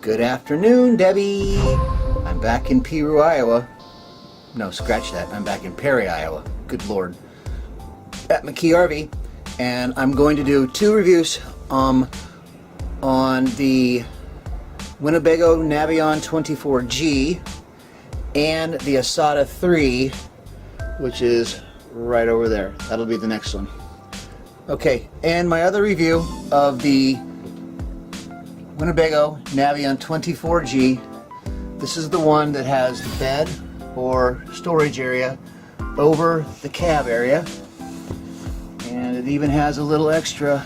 Good afternoon, Debbie. I'm back in Peru, Iowa. No, scratch that. I'm back in Perry, Iowa. Good Lord. At McKee RV, and I'm going to do two reviews on the Winnebago Navion 24G and the Asada 3, which is right over there. That'll be the next one. Okay, and my other review of the Winnebago Navion 24G. This is the one that has the bed or storage area over the cab area, and it even has a little extra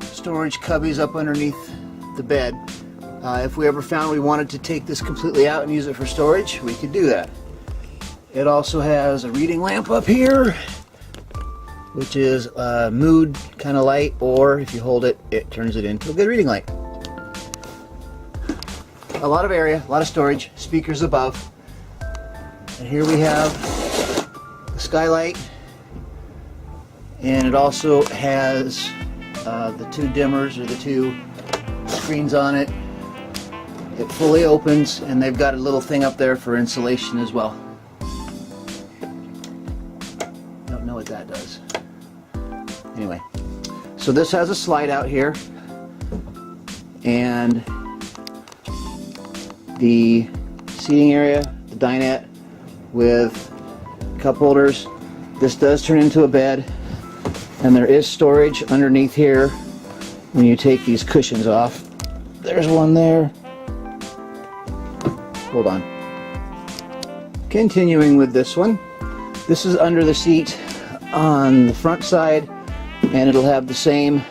storage cubbies up underneath the bed. If we ever found we wanted to take this completely out and use it for storage, we could do that. It also has a reading lamp up here, which is a mood kind of light, or if you hold it, it turns it into a good reading light. A lot of area, a lot of storage, speakers above. And here we have the skylight, and it also has the two dimmers, or the two screens on it. It fully opens, and they've got a little thing up there for insulation as well. Don't know what that does. Anyway, so this has a slide out here, and the seating area, the dinette with cup holders. This does turn into a bed, and there is storage underneath here when you take these cushions off. There's one there. Hold on. Continuing with this one. This is under the seat on the front side, and it'll have the same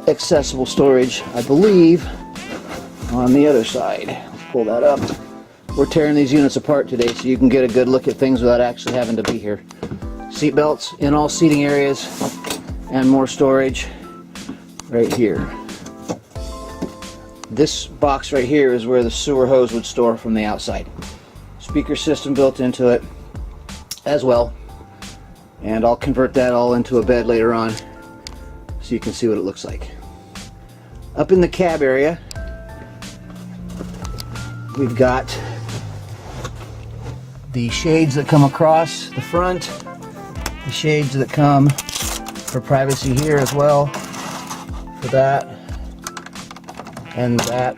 accessible storage, I believe, on the other side. Let's pull that up. We're tearing these units apart today so you can get a good look at things without actually having to be here. Seat belts in all seating areas, and more storage right here. This box right here is where the sewer hose would store from the outside. Speaker system built into it as well, and I'll convert that all into a bed later on so you can see what it looks like. Up in the cab area, we've got the shades that come across the front, the shades that come for privacy here as well, for that and that.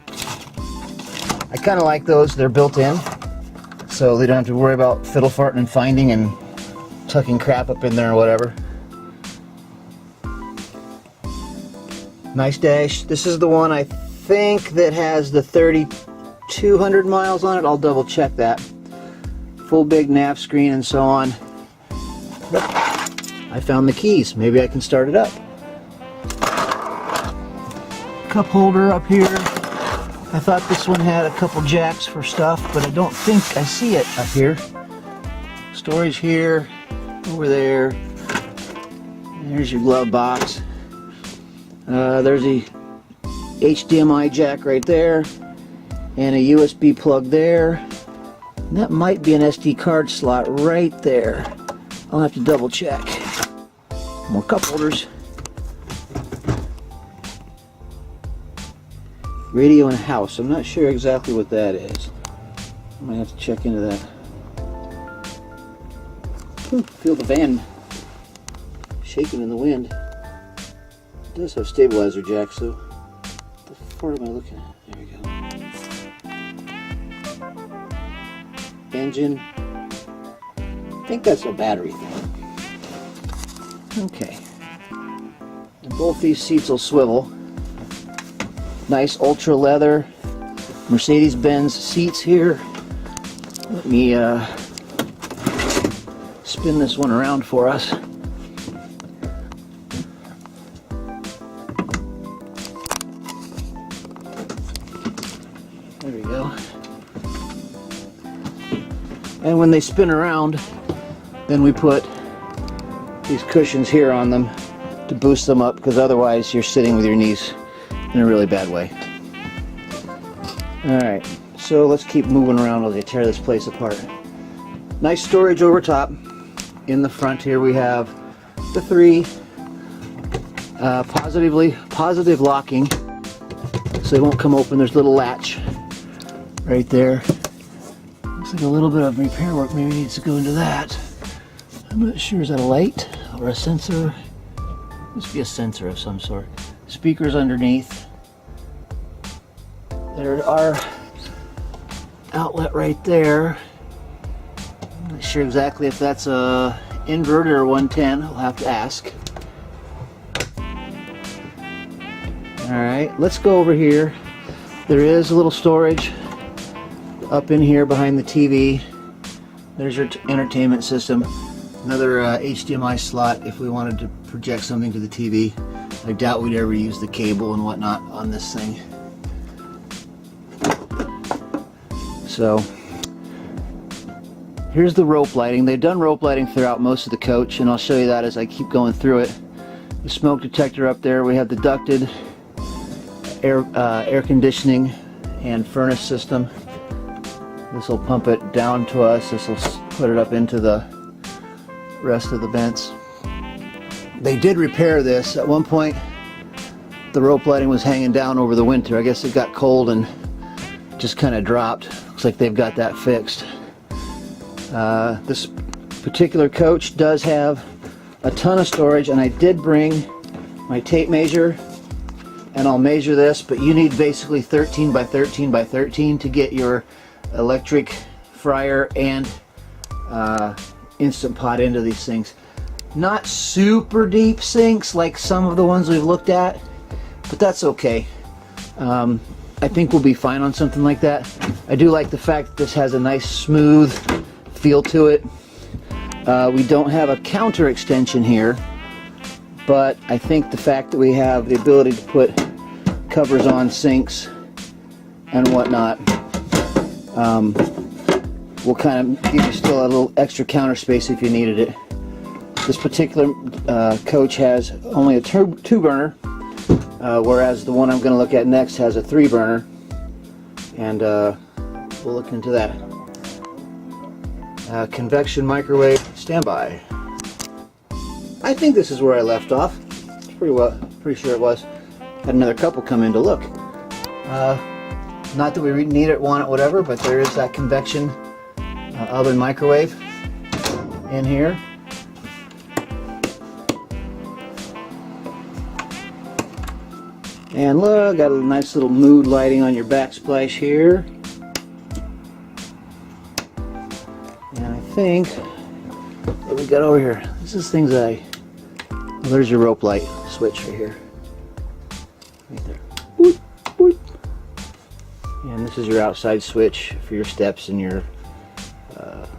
I kind of like those. They're built in, so they don't have to worry about fiddle farting and finding and tucking crap up in there or whatever. Nice dash. This is the one I think that has the 3,200 miles on it. I'll double check that. Full big nav screen and so on. Yep. I found the keys. Maybe I can start it up. Cup holder up here. I thought this one had a couple jacks for stuff, but I don't think I see it up here. Storage here, over there. There's your glove box. There's a HDMI jack right there, and a USB plug there. And that might be an SD card slot right there. I'll have to double check. More cup holders. Radio and house. I'm not sure exactly what that is. I might have to check into that. Feel the van shaking in the wind. It does have stabilizer jacks though. What the fuck am I looking at? There we go. Engine. I think that's a battery thing. Okay. And both these seats will swivel. Nice ultra leather Mercedes-Benz seats here. Let me spin this one around for us. There we go. And when they spin around, then we put these cushions here on them to boost them up, because otherwise you're sitting with your knees in a really bad way. Alright, so let's keep moving around while they tear this place apart. Nice storage over top. In the front here we have the three positive locking so they won't come open. There's a little latch right there. Looks like a little bit of repair work maybe needs to go into that. I'm not sure, is that a light or a sensor? Must be a sensor of some sort. Speakers underneath. There are outlet right there. I'm not sure exactly if that's a inverter or 110. I'll have to ask. Alright, let's go over here. There is a little storage up in here behind the TV. There's your entertainment system. Another HDMI slot if we wanted to project something to the TV. I doubt we'd ever use the cable and whatnot on this thing. So here's the rope lighting. They've done rope lighting throughout most of the coach, and I'll show you that as I keep going through it. The smoke detector up there. We have the ducted air conditioning and furnace system. This will pump it down to us. This will put it up into the rest of the vents. They did repair this. At one point the rope lighting was hanging down over the winter. I guess it got cold and just kind of dropped. Looks like they've got that fixed. This particular coach does have a ton of storage, and I did bring my tape measure and I'll measure this, but you need basically 13 by 13 by 13 to get your electric fryer and Instant Pot into these things. Not super deep sinks like some of the ones we've looked at, but that's okay. I think we'll be fine on something like that. I do like the fact that this has a nice smooth feel to it. We don't have a counter extension here, but I think the fact that we have the ability to put covers on sinks and whatnot will kind of give you still a little extra counter space if you needed it. This particular coach has only a two burner, whereas the one I'm going to look at next has a 3 burner, and we'll look into that. Convection microwave standby. I think this is where I left off. Pretty sure it was. Had another couple come in to look. Not that we need it, want it, whatever, but there is that convection oven microwave in here. And look, got a nice little mood lighting on your backsplash here. And I think what we got over here, this is things well, there's your rope light switch right here. Right there. Boop, boop. And this is your outside switch for your steps and your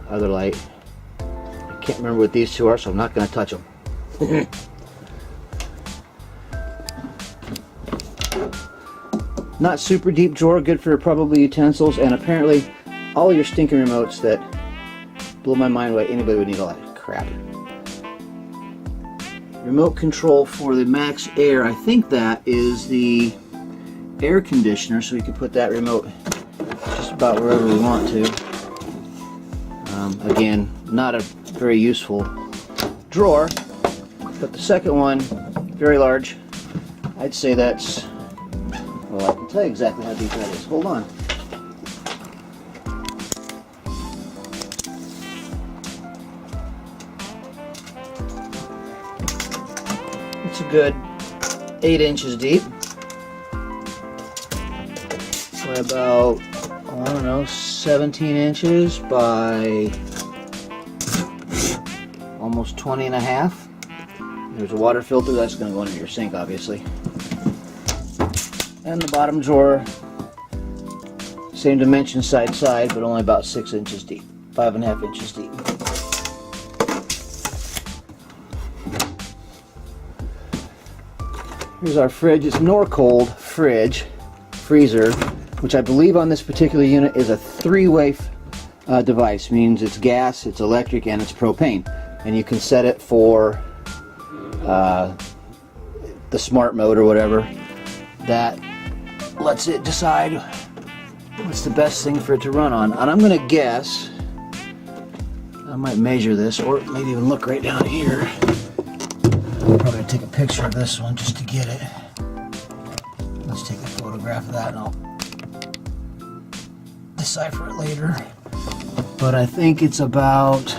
other light. I can't remember what these two are, so I'm not going to touch them. Not super deep drawer, good for probably utensils, and apparently all your stinking remotes that blow my mind why anybody would need all that crap. Remote control for the Max Air, I think that is the air conditioner, so we can put that remote just about wherever we want to. Again, not a very useful drawer, but the second one, very large. I'd say that's, well, I can tell you exactly how deep that is. Hold on. It's a good 8 inches deep. By about, I don't know, 17 inches by almost 20 and a half. There's a water filter that's going to go into your sink, obviously. And the bottom drawer, same dimension side to side, but only about 6 inches deep, 5.5 inches deep. Here's our fridge. It's Norcold fridge, freezer, which I believe on this particular unit is a 3-way device. Means it's gas, it's electric, and it's propane. And you can set it for the smart mode or whatever. That lets it decide what's the best thing for it to run on. And I'm going to guess, I might measure this, or maybe even look right down here. I'm probably going to take a picture of this one just to get it. Let's take a photo photograph of that and I'll decipher it later. But I think it's about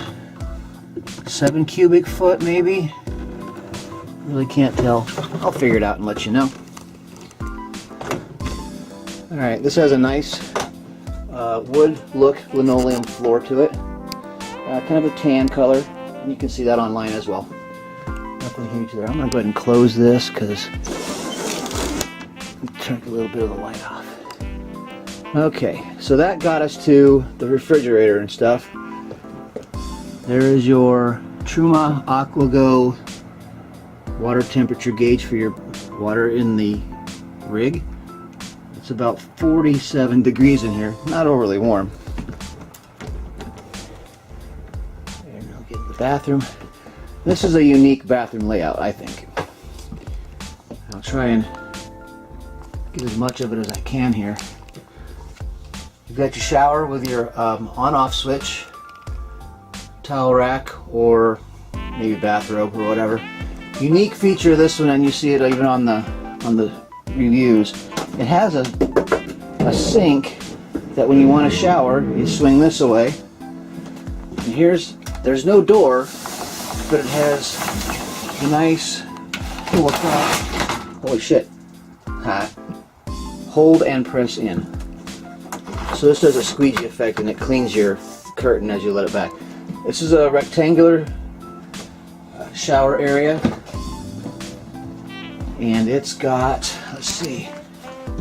7 cubic foot maybe. Really can't tell. I'll figure it out and let you know. Alright, this has a nice wood look linoleum floor to it. Kind of a tan color. And you can see that online as well. Nothing huge there. I'm going to go ahead and close this because turn a little bit of the light off. Okay, so that got us to the refrigerator and stuff. There is your Truma AquaGo water temperature gauge for your water in the rig. It's about 47 degrees in here, not overly warm. There, I'll get in the bathroom. This is a unique bathroom layout, I think. I'll try and get as much of it as I can here. You've got your shower with your on-off switch, towel rack, or maybe bathrobe or whatever. Unique feature of this one, and you see it even on the reviews. It has a sink that when you want to shower, you swing this away. And there's no door, but it has a nice pull across. Holy shit! Hold and press in. So this does a squeegee effect and it cleans your curtain as you let it back. This is a rectangular shower area, and it's got, let's see,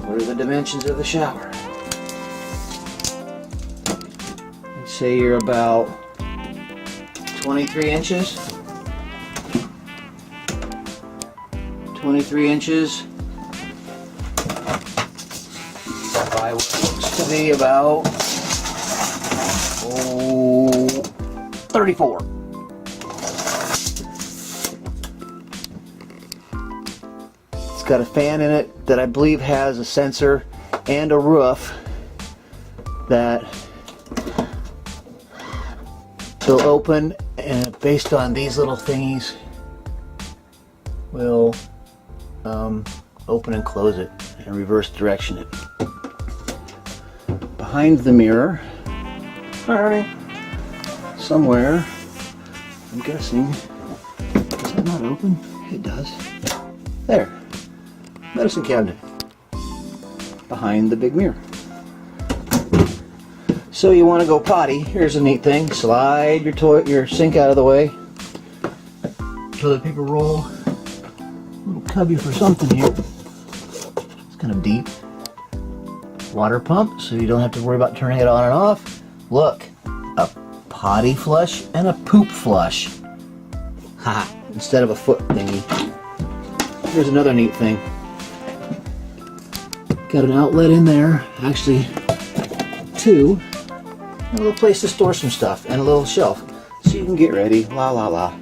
what are the dimensions of the shower? Let's say you're about 23 inches. 23 inches by what looks to be about 34. It's got a fan in it that I believe has a sensor and a roof that will open, and based on these little thingies will open and close it and reverse direction it. Behind the mirror, somewhere, I'm guessing, does that not open? It does. There, medicine cabinet behind the big mirror. So you want to go potty? Here's a neat thing. Slide your sink out of the way. Toilet paper roll. Little cubby for something here. It's kind of deep. Water pump, so you don't have to worry about turning it on and off. Look, a potty flush and a poop flush. Ha! Instead of a foot thingy. Here's another neat thing. Got an outlet in there, actually two. And a little place to store some stuff and a little shelf so you can get ready. La la la.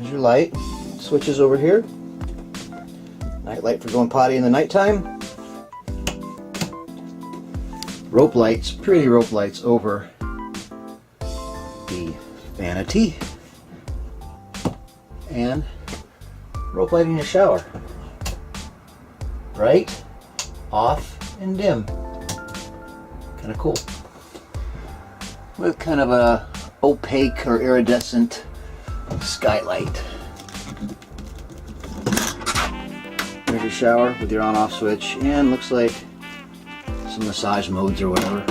Here's your light. Switches over here. Night light for going potty in the nighttime. Rope lights, pretty rope lights over the vanity. And rope light in your shower. Bright, off, and dim. Kind of cool. With kind of a opaque or iridescent skylight. There's your shower with your on-off switch, and looks like some massage modes or whatever.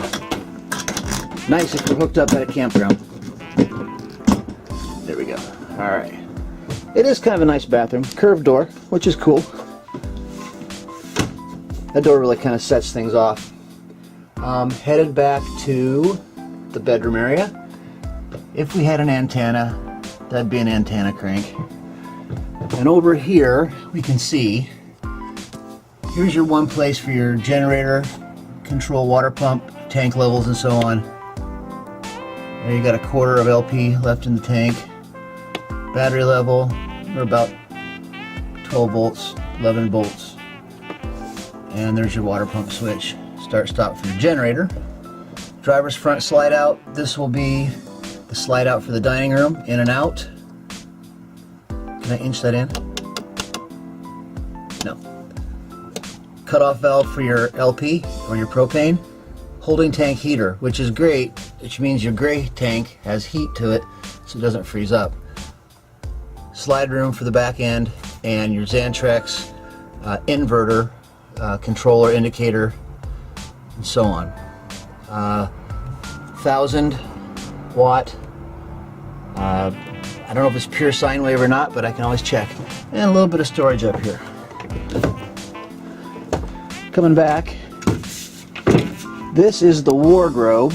Nice if you're hooked up at a campground. There we go. Alright. It is kind of a nice bathroom. Curved door, which is cool. That door really kind of sets things off. Headed back to the bedroom area. If we had an antenna, that'd be an antenna crank. And over here, we can see, here's your one place for your generator, control water pump, tank levels, and so on. There you got a quarter of LP left in the tank. Battery level, we're about 12 volts, 11 volts. And there's your water pump switch. Start stop for your generator. Driver's front slide out. This will be the slide out for the dining room, in and out. Can I inch that in? No. cutoff valve for your LP or your propane, holding tank heater, which is great, which means your gray tank has heat to it so it doesn't freeze up. Slide room for the back end, and your Xantrex inverter, controller, indicator, and so on. 1000 watt. I don't know if it's pure sine wave or not, but I can always check. And a little bit of storage up here. Coming back, this is the wardrobe.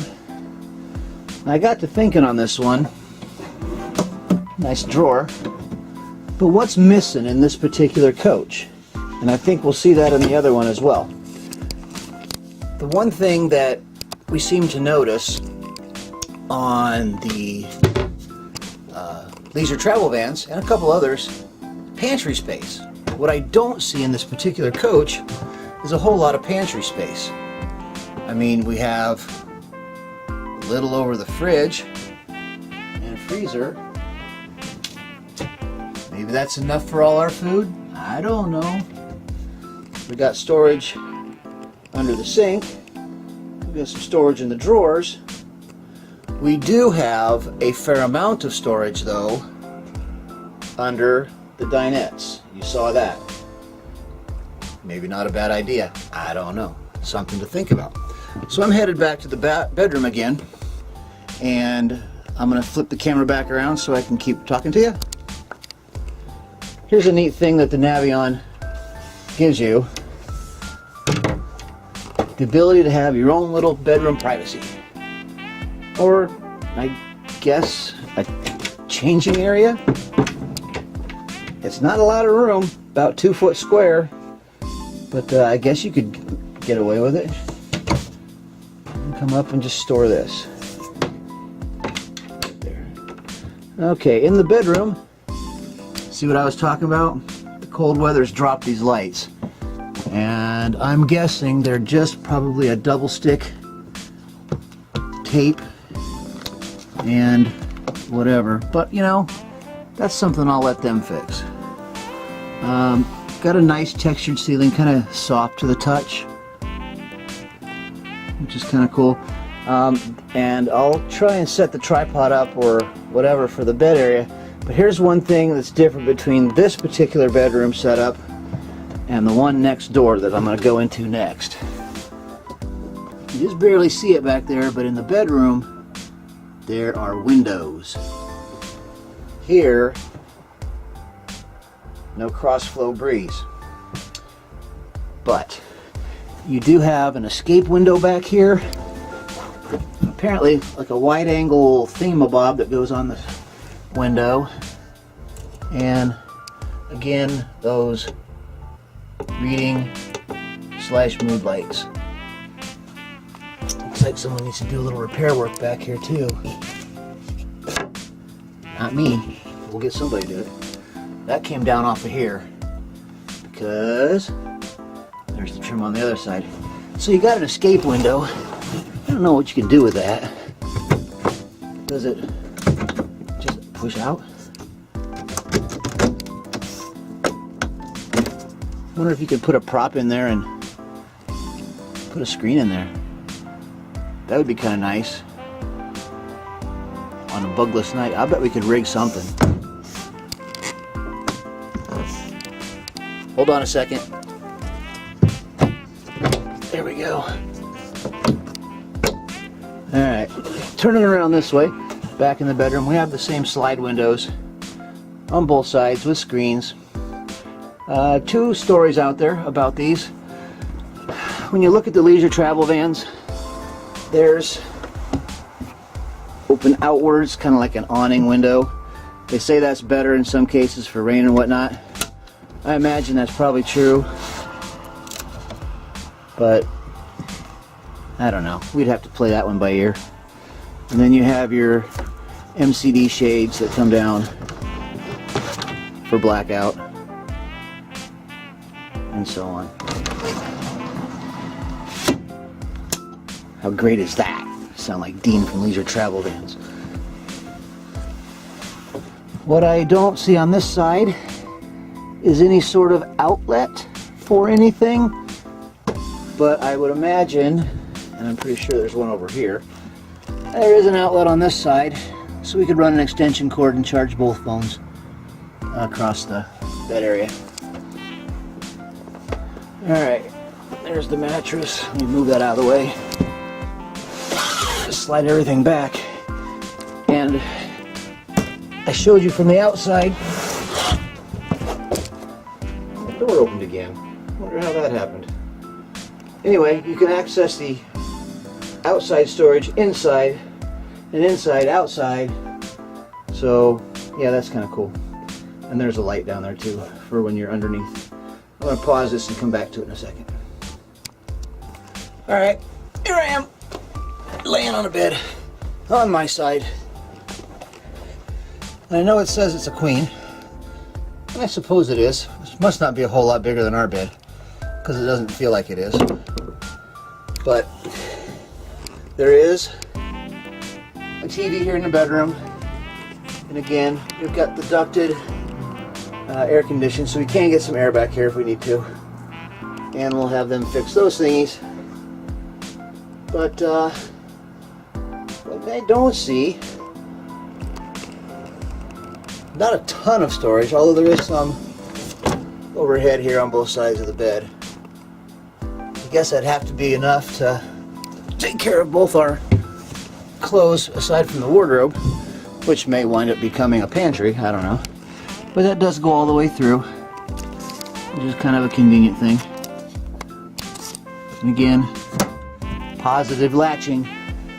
I got to thinking on this one. Nice drawer. But what's missing in this particular coach? And I think we'll see that in the other one as well. The one thing that we seem to notice on the leisure travel vans and a couple others, pantry space. What I don't see in this particular coach is a whole lot of pantry space. I mean, we have a little over the fridge and freezer. Maybe that's enough for all our food? I don't know. We got storage under the sink. We got some storage in the drawers. We do have a fair amount of storage though under the dinettes. You saw that. Maybe not a bad idea. I don't know. Something to think about. So I'm headed back to the bedroom again, and I'm going to flip the camera back around so I can keep talking to you. Here's a neat thing that the Navion gives you. The ability to have your own little bedroom privacy. Or, I guess, a changing area. It's not a lot of room, about 2 foot square, but I guess you could get away with it. And come up and just store this. Right there. Okay, in the bedroom, see what I was talking about? The cold weather's dropped these lights. And I'm guessing they're just probably a double stick tape and whatever, but you know, that's something I'll let them fix. Got a nice textured ceiling, kind of soft to the touch, which is kind of cool. And I'll try and set the tripod up or whatever for the bed area, but here's one thing that's different between this particular bedroom setup and the one next door that I'm going to go into next. You just barely see it back there, but in the bedroom there are windows. Here, no cross-flow breeze. But you do have an escape window back here. Apparently like a wide-angle thingamabob that goes on the window. And again, those reading / mood lights. Looks like someone needs to do a little repair work back here too. Not me. We'll get somebody to do it. That came down off of here because there's the trim on the other side. So you got an escape window. I don't know what you can do with that. Does it just push out? I wonder if you could put a prop in there and put a screen in there. That would be kind of nice on a bugless night. I bet we could rig something. Hold on a second. There we go. Alright, turning around this way, back in the bedroom, we have the same slide windows on both sides with screens. 2 stories out there about these. When you look at the leisure travel vans, there's open outwards, kind of like an awning window. They say that's better in some cases for rain and whatnot. I imagine that's probably true, but I don't know. We'd have to play that one by ear. And then you have your MCD shades that come down for blackout and so on. How great is that? Sound like Dean from Leisure Travel Vans. What I don't see on this side is any sort of outlet for anything. but I would imagine, and I'm pretty sure there's one over here, there is an outlet on this side, so we could run an extension cord and charge both phones across that area. Alright, there's the mattress. Let me move that out of the way. Just slide everything back. And I showed you from the outside. The door opened again. Wonder how that happened. Anyway, you can access the outside storage inside and inside outside. So yeah, that's kind of cool. And there's a light down there too for when you're underneath. I'm going to pause this and come back to it in a second. Alright, here I am, laying on a bed on my side. And I know it says it's a queen, and I suppose it is. It must not be a whole lot bigger than our bed, because it doesn't feel like it is. But there is a TV here in the bedroom, and again, we've got the ducted air conditioning, so we can get some air back here if we need to, and we'll have them fix those thingies. But what I don't see, not a ton of storage, although there is some overhead here on both sides of the bed. I guess that'd have to be enough to take care of both our clothes aside from the wardrobe, which may wind up becoming a pantry, I don't know. But that does go all the way through, which is kind of a convenient thing. And again, positive latching,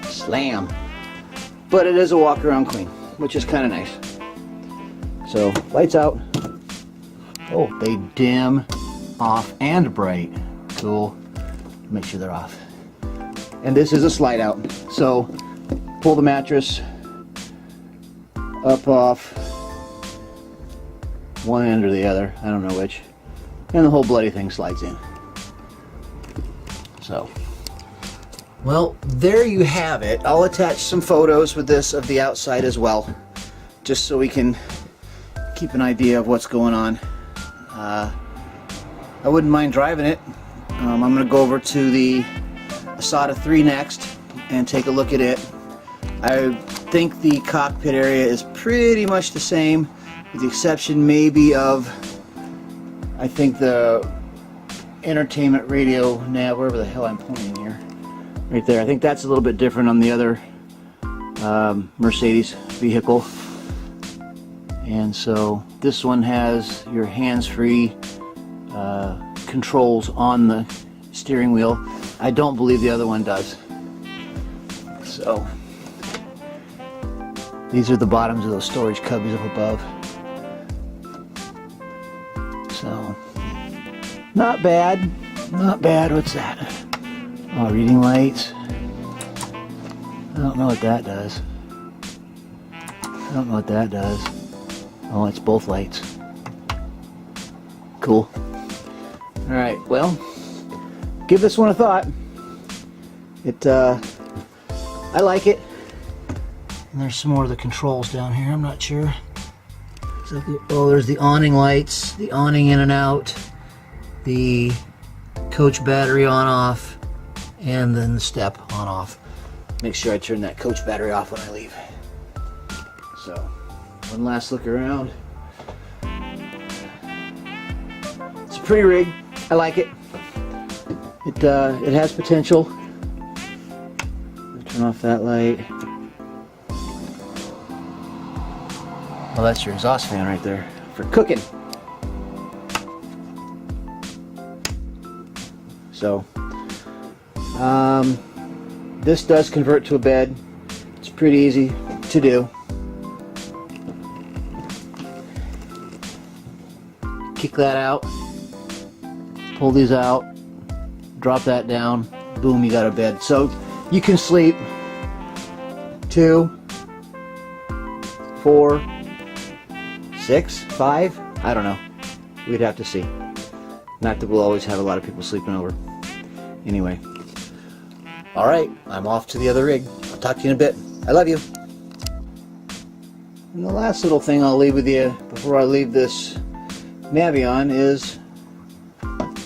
slam. But it is a walk around queen, which is kind of nice. So, lights out. Oh, they dim, off, and bright. Cool. Make sure they're off. And this is a slide out. So, pull the mattress up off one end or the other, I don't know which, and the whole bloody thing slides in. So, well, there you have it. I'll attach some photos with this of the outside as well, just so we can keep an idea of what's going on. I wouldn't mind driving it. I'm going to go over to the Asada 3 next and take a look at it. I think the cockpit area is pretty much the same, with the exception maybe of, I think the entertainment radio nav, wherever the hell I'm pointing here, right there. I think that's a little bit different on the other Mercedes vehicle. And so this one has your hands-free controls on the steering wheel. I don't believe the other one does. So these are the bottoms of those storage cubbies up above. So, not bad, not bad. What's that? Oh, reading lights. I don't know what that does. I don't know what that does. Oh, it's both lights. Cool. Alright, well, give this one a thought. I like it. And there's some more of the controls down here, I'm not sure. Oh, there's the awning lights, the awning in and out, the coach battery on off, and then the step on off. Make sure I turn that coach battery off when I leave. So, one last look around. It's a pretty rig. I like it. It has potential. Turn off that light. Well, that's your exhaust fan right there for cooking. So, this does convert to a bed. It's pretty easy to do. Kick that out, pull these out, drop that down, boom, you got a bed. So you can sleep 2, 4, 6, 5, I don't know. We'd have to see. Not that we'll always have a lot of people sleeping over. Anyway. Alright, I'm off to the other rig. I'll talk to you in a bit. I love you. And the last little thing I'll leave with you before I leave this Navion is,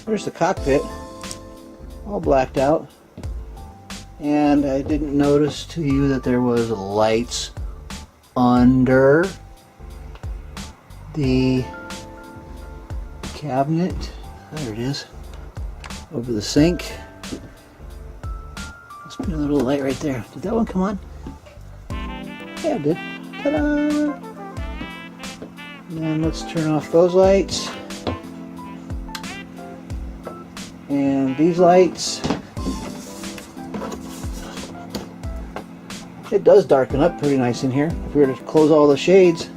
there's the cockpit. all blacked out. And I didn't notice to you that there was lights under the cabinet. There it is. Over the sink. Must be a little light right there. Did that one come on? Yeah, it did. Ta-da! And let's turn off those lights. And these lights. It does darken up pretty nice in here. If we were to close all the shades,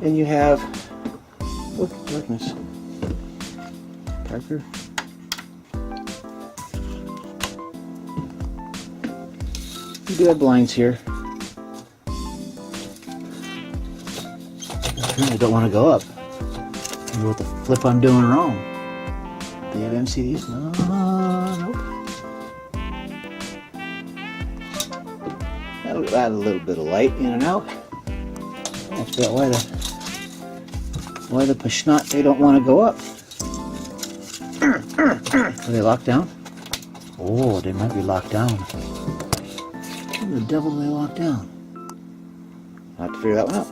and you have, look, darkness. Parker. You do have blinds here. I really don't want to go up. I wonder what the flip I'm doing wrong. They have MCDs? No, nope. That'll add a little bit of light in and out. That's about why the pashnot, they don't want to go up. Are they locked down? Oh, they might be locked down. How the devil do they lock down? I'll have to figure that one out.